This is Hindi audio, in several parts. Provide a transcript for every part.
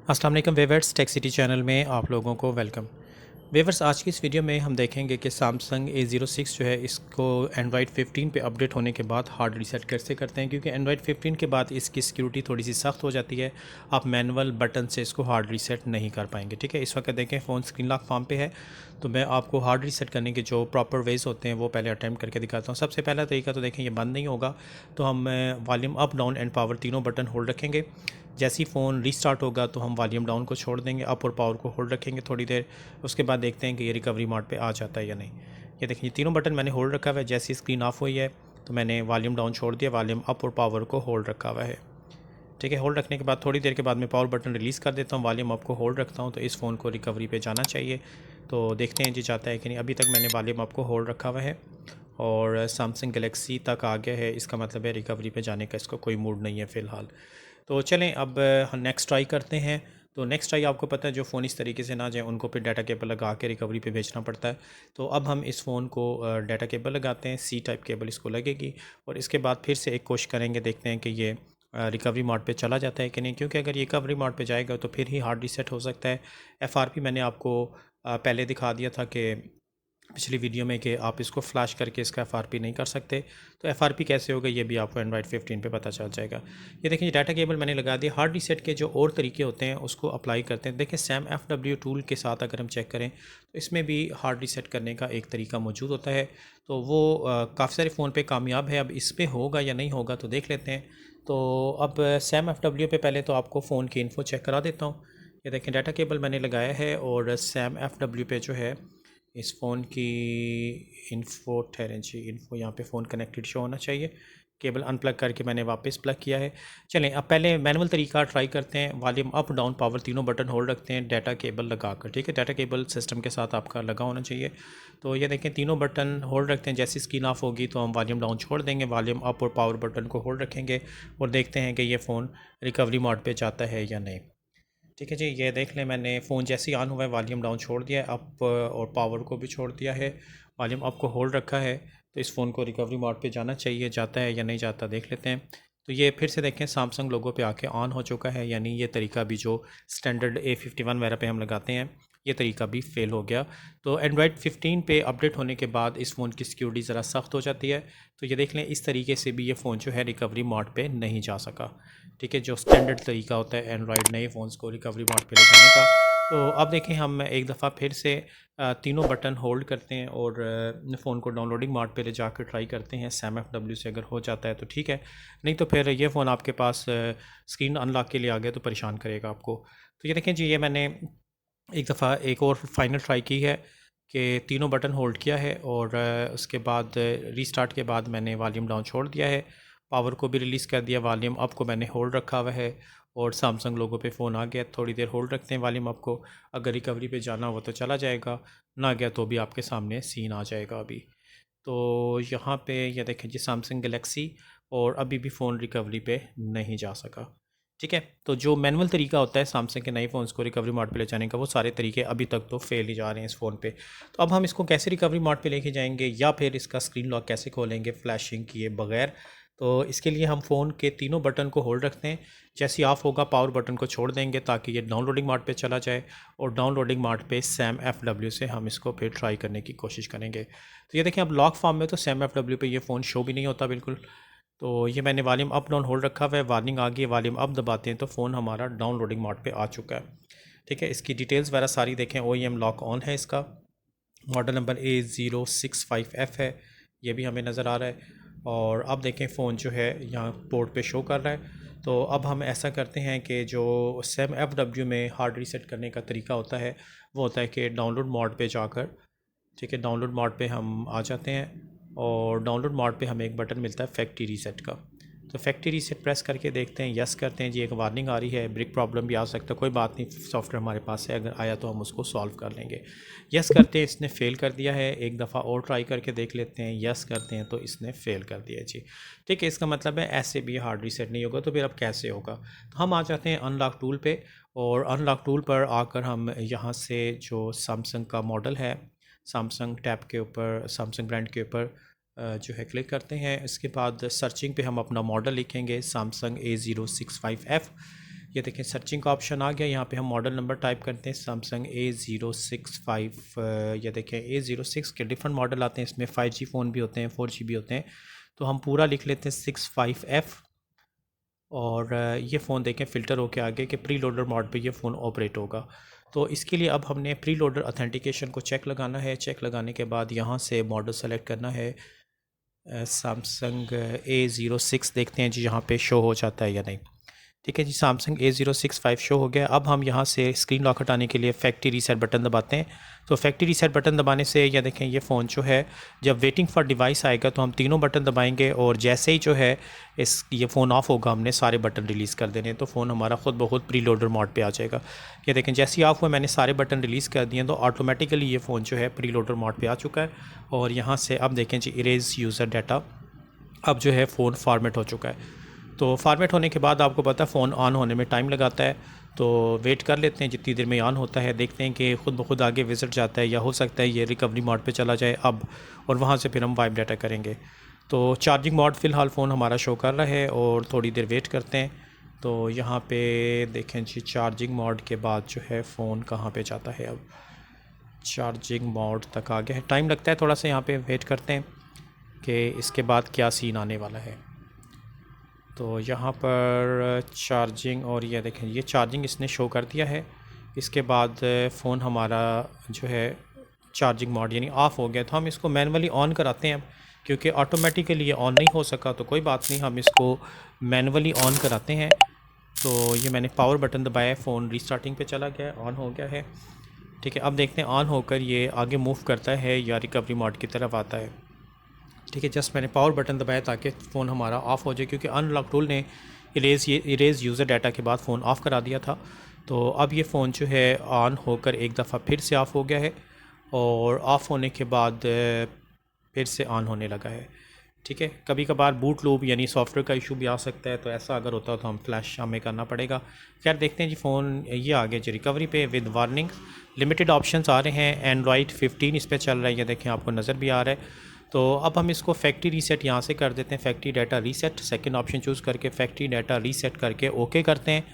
अस्सलाम वालेकुम वीवर्स, टेक सिटी चैनल में आप लोगों को वेलकम। वीवर्स, आज की इस वीडियो में हम देखेंगे कि सैमसंग A06 जो है इसको एंड्रॉयड 15 पे अपडेट होने के बाद हार्ड रीसेट कैसे करते हैं, क्योंकि एंड्रॉयड 15 के बाद इसकी सिक्योरिटी थोड़ी सी सख्त हो जाती है। आप मैनुअल बटन से इसको हार्ड रीसेट नहीं कर पाएंगे। ठीक है, इस वक्त देखें फ़ोन स्क्रीन लॉक फॉर्म पे है, तो मैं आपको हार्ड रीसेट करने के जो प्रॉपर वेज होते हैं वो पहले अटैम्प्ट करके दिखाता हूँ। सबसे पहला तरीका तो देखें, ये बंद नहीं होगा, तो हम volume up, down and power तीनों बटन होल्ड रखेंगे। जैसे ही फ़ोन रीस्टार्ट होगा तो हम वॉल्यूम डाउन को छोड़ देंगे, अप और पावर को होल्ड रखेंगे थोड़ी देर। उसके बाद देखते हैं कि ये रिकवरी मोड पे आ जाता है या नहीं। ये देखिए, तीनों बटन मैंने होल्ड रखा हुआ है। जैसी स्क्रीन ऑफ हुई है तो मैंने वॉल्यूम डाउन छोड़ दिया, वॉल्यूम अप और पावर को होल्ड रखा हुआ है। ठीक है, होल्ड रखने के बाद थोड़ी देर के बाद मैं पावर बटन रिलीज़ कर देता हूँ, वॉल्यूम अप को होल्ड रखता हूँ, तो इस फ़ोन को रिकवरी पे जाना चाहिए। तो देखते हैं जी जाता है कि नहीं। अभी तक मैंने वॉल्यूम अप को होल्ड रखा हुआ है और सैमसंग गैलेक्सी तक आ गया है। इसका मतलब है रिकवरी पे जाने का इसको कोई मूड नहीं है फ़िलहाल। तो चलें अब हम नेक्स्ट ट्राई करते हैं। तो नेक्स्ट ट्राई, आपको पता है जो फ़ोन इस तरीके से ना जाए उनको फिर डाटा केबल लगा के रिकवरी पे भेजना पड़ता है। तो अब हम इस फ़ोन को डाटा केबल लगाते हैं, सी टाइप केबल इसको लगेगी, और इसके बाद फिर से एक कोशिश करेंगे, देखते हैं कि ये रिकवरी मोड पे चला जाता है कि नहीं। क्योंकि अगर ये रिकवरी मोड पे जाएगा तो फिर ही हार्ड रीसेट हो सकता है। एफआरपी मैंने आपको पहले दिखा दिया था कि पिछली वीडियो में, कि आप इसको फ्लैश करके इसका एफआरपी नहीं कर सकते। तो एफआरपी कैसे होगा ये भी आपको एंड्रॉयड 15 पे पता चल जाएगा। ये देखिए, डाटा केबल मैंने लगा दिया। हार्ड रीसेट के जो और तरीके होते हैं उसको अप्लाई करते हैं। देखिए, सैम FW टूल के साथ अगर हम चेक करें तो इसमें भी हार्ड रीसेट करने का एक तरीका मौजूद होता है। तो वो काफ़ी सारे फ़ोन पे कामयाब है। अब इस पर होगा या नहीं होगा तो देख लेते हैं। तो अब सैम FW पे पहले तो आपको फ़ोन की इन्फो चेक करा देता हूँ। ये देखें, डाटा केबल मैंने लगाया है और सैम FW पे जो है इस फ़ोन की इन्फो ठहरें जी, इन्फो यहाँ पे फ़ोन कनेक्टेड शो होना चाहिए। केबल अनप्लग करके मैंने वापस प्लग किया है। चलें अब पहले मैनुअल तरीका ट्राई करते हैं। वॉल्यूम अप, डाउन, पावर तीनों बटन होल्ड रखते हैं डाटा केबल लगाकर। ठीक है, डाटा केबल सिस्टम के साथ आपका लगा होना चाहिए। तो ये देखें, तीनों बटन होल्ड रखते हैं। जैसी स्क्रीन ऑफ होगी तो हम वॉल्यूम डाउन छोड़ देंगे, वॉल्यूम अप और पावर बटन को होल्ड रखेंगे और देखते हैं कि ये फ़ोन रिकवरी मोड पे जाता है या नहीं। ठीक है जी, ये देख लें, मैंने फ़ोन जैसे ही ऑन हुआ है वॉल्यूम डाउन छोड़ दिया है, अप और पावर को भी छोड़ दिया है, वॉल्यूम अप को होल्ड रखा है। तो इस फ़ोन को रिकवरी मोड पे जाना चाहिए, जाता है या नहीं जाता देख लेते हैं। तो ये फिर से देखें, सैमसंग लोगो पे आके ऑन हो चुका है, यानी ये तरीका भी जो स्टैंडर्ड A51 वगैरह पे हम लगाते हैं, ये तरीका भी फ़ेल हो गया। तो एंड्रॉयड 15 पे अपडेट होने के बाद इस फ़ोन की सिक्योरिटी ज़रा सख्त हो जाती है। तो ये देख लें, इस तरीके से भी ये फ़ोन जो है रिकवरी मोड पे नहीं जा सका। ठीक है, जो स्टैंडर्ड तरीका होता है एंड्रॉयड नए फ़ोन्स को रिकवरी मोड पे ले जाने का। तो अब देखें, हम एक दफ़ा फिर से तीनों बटन होल्ड करते हैं और फ़ोन को डाउनलोडिंग मोड पे ले जाकर ट्राई करते हैं। सैम FW से अगर हो जाता है तो ठीक है, नहीं तो फिर ये फ़ोन आपके पास स्क्रीन अनलॉक के लिए आ गया तो परेशान करेगा आपको। तो ये देखें जी, ये मैंने एक दफ़ा एक और फाइनल ट्राई की है कि तीनों बटन होल्ड किया है और उसके बाद रीस्टार्ट के बाद मैंने वॉल्यूम डाउन छोड़ दिया है, पावर को भी रिलीज़ कर दिया, वॉल्यूम अप को मैंने होल्ड रखा हुआ है और सैमसंग लोगों पे फ़ोन आ गया। थोड़ी देर होल्ड रखते हैं वॉल्यूम अप को, अगर रिकवरी पे जाना हो तो चला जाएगा, ना गया तो भी आपके सामने सीन आ जाएगा अभी। तो यहाँ पे ये देखें जी, सैमसंग गैलेक्सी, और अभी भी फ़ोन रिकवरी पे नहीं जा सका। ठीक है, तो जो मैनुअल तरीका होता है सैमसंग के नए फ़ोन्स को रिकवरी मोड पे ले जाने का, वो सारे तरीके अभी तक तो फेल ही जा रहे हैं इस फ़ोन पे। तो अब हम इसको कैसे रिकवरी मोड पे लेके जाएंगे, या फिर इसका स्क्रीन लॉक कैसे खोलेंगे फ्लैशिंग किए बगैर। तो इसके लिए हम फ़ोन के तीनों बटन को होल्ड रखते हैं। जैसे ही ऑफ होगा पावर बटन को छोड़ देंगे ताकि ये डाउनलोडिंग मोड पे चला जाए, और डाउनलोडिंग मोड पे सैम FW से हम इसको फिर ट्राई करने की कोशिश करेंगे। तो ये देखें, अब लॉक फॉर्म में तो सैम FW पे ये फ़ोन शो भी नहीं होता बिल्कुल। तो ये मैंने वॉल्यूम अप डाउन होल्ड रखा हुआ है, वार्निंग आ गई है, वॉल्यूम अप दबाते हैं तो फ़ोन हमारा डाउनलोडिंग मोड पे आ चुका है। ठीक है, इसकी डिटेल्स वगैरह सारी देखें। OEM लॉक ऑन है, इसका मॉडल नंबर A065F है, ये भी हमें नज़र आ रहा है। और अब देखें, फ़ोन जो है यहाँ पोर्ट पे शो कर रहा है। तो अब हम ऐसा करते हैं कि जो सैम FW में हार्ड रीसेट करने का तरीका होता है वो होता है कि डाउनलोड मोड पे जाकर, ठीक है, डाउनलोड मोड पे हम आ जाते हैं और डाउनलोड मोड पे हमें एक बटन मिलता है फैक्ट्री रीसेट का। तो फैक्ट्री रीसेट प्रेस करके देखते हैं, यस करते हैं जी, एक वार्निंग आ रही है, ब्रिक प्रॉब्लम भी आ सकता है, कोई बात नहीं, सॉफ्टवेयर हमारे पास है, अगर आया तो हम उसको सॉल्व कर लेंगे। यस करते हैं, इसने फ़ेल कर दिया है, एक दफ़ा और ट्राई करके देख लेते हैं, यस करते हैं तो इसने फ़ेल कर दिया जी। ठीक है, इसका मतलब है ऐसे भी हार्ड रीसेट नहीं होगा, तो फिर अब कैसे होगा। तो हम आ जाते हैं अनलॉक टूल पे, और अनलॉक टूल पर आकर हम यहाँ से जो सैमसंग का मॉडल है, सैमसंग टैब के ऊपर, सैमसंग ब्रांड के ऊपर जो है क्लिक करते हैं। इसके बाद सर्चिंग पे हम अपना मॉडल लिखेंगे, सैमसंग A065F। ये देखें सर्चिंग का ऑप्शन आ गया। यहाँ पे हम मॉडल नंबर टाइप करते हैं सैमसंग A065। ये देखें A06 के डिफरेंट मॉडल आते हैं, इसमें 5G फ़ोन भी होते हैं, 4G भी होते हैं। तो हम पूरा लिख लेते हैं 65F। और ये फ़ोन देखें फ़िल्टर होके आगे कि प्री लोडर मोड पे ये फ़ोन ऑपरेट होगा। तो इसके लिए अब हमने प्री लोडर ऑथेंटिकेशन को चेक लगाना है। चेक लगाने के बाद यहाँ से मॉडल सेलेक्ट करना है सैमसंग A06। देखते हैं जी यहाँ पे शो हो जाता है या नहीं। ठीक है जी, सैमसंग A065 शो हो गया। अब हम यहाँ से स्क्रीन लॉक हटाने के लिए फैक्ट्री रीसेट बटन दबाते हैं। तो फैक्ट्री रीसेट बटन दबाने से या देखें ये फ़ोन जो है जब वेटिंग फॉर डिवाइस आएगा तो हम तीनों बटन दबाएंगे और जैसे ही जो है ये फ़ोन ऑफ होगा हमने सारे बटन रिलीज़ कर देने, तो फ़ोन हमारा ख़ुद ब खुद प्री लोडर मोड पे आ जाएगा। ये देखें जैसे ही ऑफ हुआ मैंने सारे बटन रिलीज़ कर दिए तो ऑटोमेटिकली ये फ़ोन जो है प्री लोडर मोड पे आ चुका है। और यहाँ से अब देखें जी इरेज यूज़र डाटा, अब जो है फ़ोन फॉर्मेट हो चुका है। तो फॉर्मेट होने के बाद आपको पता है फ़ोन ऑन होने में टाइम लगाता है, तो वेट कर लेते हैं जितनी देर में ऑन होता है। देखते हैं कि ख़ुद ब खुद आगे विज़िट जाता है या हो सकता है ये रिकवरी मोड पे चला जाए अब, और वहाँ से फिर हम वाइप डाटा करेंगे। तो चार्जिंग मोड फ़िलहाल फ़ोन हमारा शो कर रहा है और थोड़ी देर वेट करते हैं। तो यहाँ पे देखें जी चार्जिंग मोड के बाद जो है फ़ोन कहाँ पे जाता है, अब चार्जिंग मोड तक आ गया है। टाइम लगता है थोड़ा सा, यहाँ पे वेट करते हैं कि इसके बाद क्या सीन आने वाला है। तो यहाँ पर चार्जिंग, और ये देखें ये चार्जिंग इसने शो कर दिया है। इसके बाद फ़ोन हमारा जो है चार्जिंग मोड यानी ऑफ़ हो गया। तो हम इसको मैनुअली ऑन कराते हैं अब, क्योंकि ऑटोमेटिकली ये ऑन नहीं हो सका तो कोई बात नहीं, हम इसको मैनुअली ऑन कराते हैं। तो ये मैंने पावर बटन दबाया, फ़ोन रीस्टार्टिंग पे चला गया, ऑन हो गया है। ठीक है, अब देखते हैं ऑन होकर ये आगे मूव करता है या रिकवरी मोड की तरफ आता है। ठीक है, जस्ट मैंने पावर बटन दबाया ताकि फ़ोन हमारा ऑफ़ हो जाए, क्योंकि अनलॉक टूल ने इरेज़ यूज़र डाटा के बाद फ़ोन ऑफ़ करा दिया था। तो अब ये फ़ोन जो है ऑन होकर एक दफ़ा फिर से ऑफ़ हो गया है और ऑफ़ होने के बाद फिर से ऑन होने लगा है। ठीक है, कभी कभार बूट लूप यानी सॉफ्टवेयर का इशू भी आ सकता है, तो ऐसा अगर होता है तो हम फ्लैश हमें करना पड़ेगा। खैर देखते हैं जी फ़ोन ये आ गया जी रिकवरी पे विद वार्निंग। लिमिटेड ऑप्शंस आ रहे हैं, एंड्रॉयड 15 इस पर चल रहा है, ये देखें आपको नज़र भी आ रहा है। तो अब हम इसको फैक्ट्री रीसेट यहाँ से कर देते हैं, factory data reset second option choose करके फैक्ट्री डाटा रीसेट करके ओके करते हैं।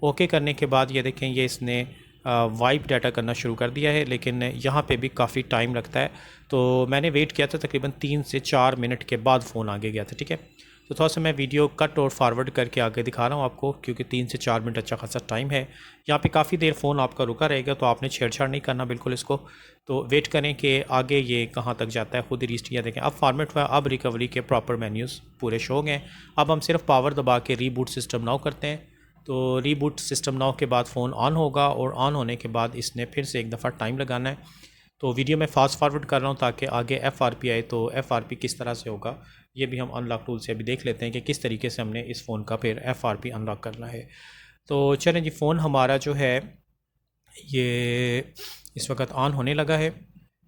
ओके करने के बाद ये देखें ये इसने वाइप डाटा करना शुरू कर दिया है, लेकिन यहाँ पे भी काफ़ी टाइम लगता है। तो मैंने वेट किया था तकरीबन 3 से 4 मिनट के बाद फ़ोन आगे गया था। ठीक है, तो थोड़ा सा मैं वीडियो कट और फारवर्ड करके आगे दिखा रहा हूँ आपको, क्योंकि 3 से 4 मिनट अच्छा खासा टाइम है। यहाँ पे काफ़ी देर फ़ोन आपका रुका रहेगा, तो आपने छेड़छाड़ नहीं करना बिल्कुल इसको। तो वेट करें कि आगे ये कहाँ तक जाता है, खुद ही रीस्ट किया देखें। अब फॉर्मेट हुआ, अब रिकवरी के प्रॉपर मेन्यूज़ पूरे शो हो गए। अब हम सिर्फ पावर दबा के रीबूट सिस्टम नाउ करते हैं। तो रीबूट सिस्टम नाउ के बाद फ़ोन ऑन होगा और ऑन होने के बाद इसने फिर से एक दफ़ा टाइम लगाना है। तो वीडियो में फास्ट फॉरवर्ड कर रहा हूँ ताकि आगे FRP आए, तो FRP किस तरह से होगा ये भी हम अनलॉक टूल से अभी देख लेते हैं कि किस तरीके से हमने इस फ़ोन का फिर FRP अनलॉक करना है। तो चलें जी, फ़ोन हमारा जो है ये इस वक्त ऑन होने लगा है,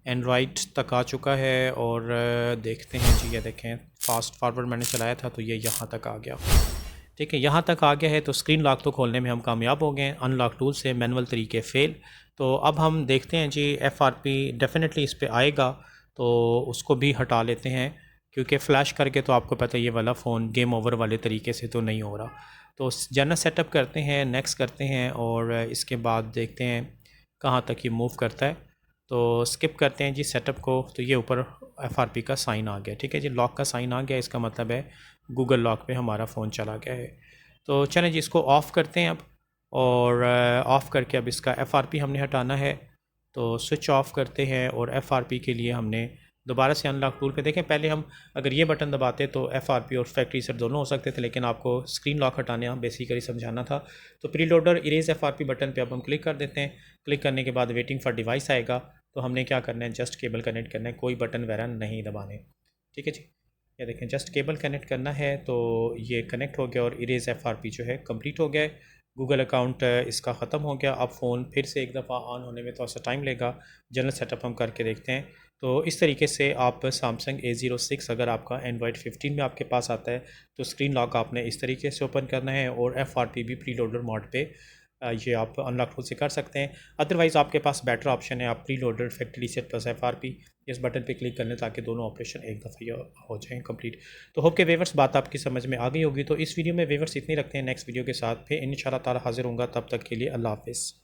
एंड्रॉयड तक आ चुका है और देखते हैं जी। ये देखें फास्ट फॉरवर्ड मैंने चलाया था तो ये यहाँ तक आ गया। ठीक है, यहाँ तक आ गया है, तो स्क्रीन लॉक तो खोलने में हम कामयाब हो गए हैं, अनलॉक टूल से मैनुअल तरीके फ़ेल। तो अब हम देखते हैं जी FRP डेफिनेटली इस पर आएगा, तो उसको भी हटा लेते हैं, क्योंकि फ़्लैश करके तो आपको पता है ये वाला फ़ोन गेम ओवर वाले तरीके से तो नहीं हो रहा। तो जनरल सेटअप करते हैं, नेक्स्ट करते हैं और इसके बाद देखते हैं कहाँ तक ये मूव करता है। तो स्किप करते हैं जी सेटअप को। तो ये ऊपर FRP का साइन आ गया। ठीक है जी, लॉक का साइन आ गया, इसका मतलब है गूगल लॉक पे हमारा फ़ोन चला गया है। तो चलें जी, इसको ऑफ़ करते हैं अब, और ऑफ़ करके अब इसका FRP हमने हटाना है। तो स्विच ऑफ़ करते हैं और FRP के लिए हमने दोबारा से अनलॉक टूल पे देखें। पहले हम अगर ये बटन दबाते तो FRP और फैक्ट्री रीसेट दोनों हो सकते थे, लेकिन आपको स्क्रीन लॉक हटाने बेसिकली समझाना था। तो pre loader erase FRP button पे अब हम क्लिक कर देते हैं। क्लिक करने के बाद वेटिंग फॉर डिवाइस आएगा, तो हमने क्या करना है, जस्ट केबल कनेक्ट करना है, कोई बटन वगैरह नहीं दबाने। ठीक है जी, ये देखें जस्ट केबल कनेक्ट करना है, तो ये कनेक्ट हो गया और इरेज FRP जो है कंप्लीट हो गया है। गूगल अकाउंट इसका ख़त्म हो गया। अब फ़ोन फिर से एक दफ़ा ऑन होने में थोड़ा सा टाइम लेगा, जनरल सेटअप हम करके देखते हैं। तो इस तरीके से आप सैमसंग A06 अगर आपका एंड्रॉयड 15 में आपके पास आता है तो स्क्रीन लॉक आपने इस तरीके से ओपन करना है और FRP भी प्री लोडर मोड पे ये आप अनलॉक टूल से कर सकते हैं। अदरवाइज़ आपके पास बेटर ऑप्शन है, आप pre loaded factory reset plus FRP इस बटन पे क्लिक कर लें ताकि दोनों ऑपरेशन एक दफ़ा ये हो जाएँ कंप्लीट। तो होप के व्यूअर्स बात आपकी समझ में आ गई होगी। तो इस वीडियो में व्यूअर्स इतनी रखते हैं, नेक्स्ट वीडियो के साथ फिर इंशाल्लाह ताला हाज़िर होऊंगा। तब तक के लिए अल्लाह हाफ़िज़।